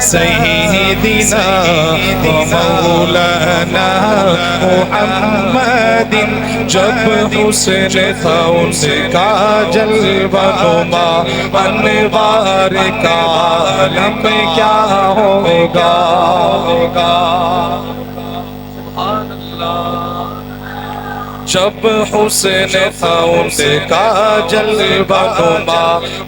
سیدنا و مولانا محمد، جب حسن تھا ان کا جلوہ نما، انوار کا عالم کیا ہوگا۔ سبحان اللہ۔ جب حسن تھا ان کا جلوہ نما،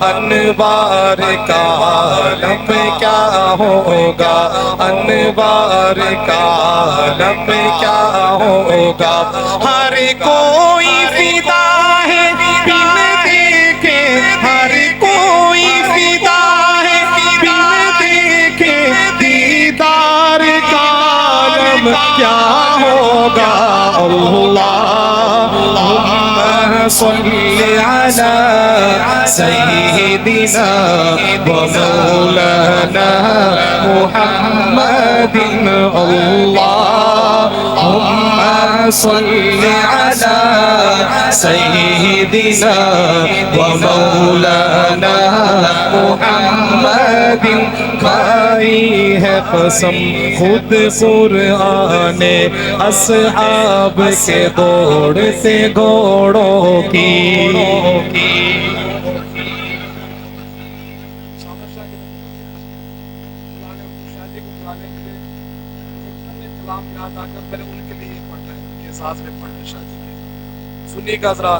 انوار کا عالم کیا ہوگا، انوار کا عالم کیا ہوگا۔ ہر کوئی فدا ہے بن دیکھے، ہر کوئی فدا ہے بن دیکھے، دیدار کا عالم کیا ہوگا۔ اللہم صلی علی سیدنا و مولانا محمد، اللہم صلی علی سیدنا و مولانا محمد۔ کھائی ہے قسم خود قرآن اصحاب کے دوڑتے گھوڑوں کی۔ سنیے گا ذرا۔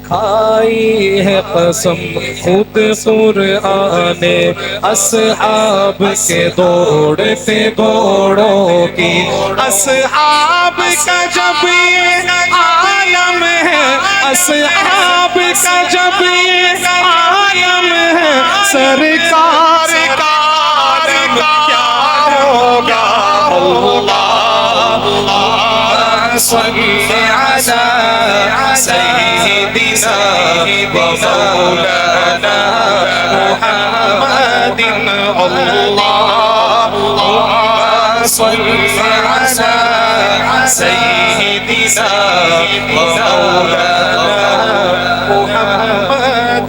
کھائی ہے قسم خود قرآن اصحاب کے دوڑتے گھوڑوں کی، اصحاب کا جب یہ عالم ہے، اصحاب کا جب یہ عالم ہے، سرکار کا عالم کیا ہوگا۔ اللہم صلی علی سیدنا و مولانا محمد، اللہم صلی علی سیدنا و مولانا محمد۔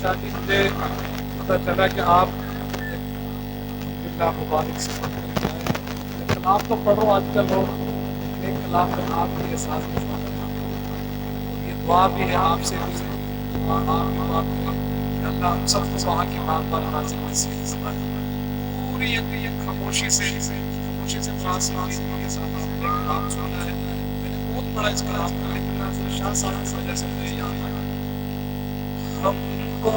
مجھے پتہ چلا کہ آپ الحمدللہ مبارک سے کلام تو پڑھو آج کل لوگ، لیکن ایک کلام میں آپ کے احساس میں کرنا، یہ دعا بھی ہے آپ سے بھی، اور آپ کی دعا بھی ہے کہ اللہ ہم سب کو وہاں کی بات پر نازل نصیب فرمائے۔ پوری ایک خاموشی سے فراس کے ساتھ آپ نے کلام سنا ہے۔ میں نے بہت بڑا اس کلام کو، لیکن ناظر شاہ صاحب کی وجہ سے مجھے یاد آیا۔ ہم کو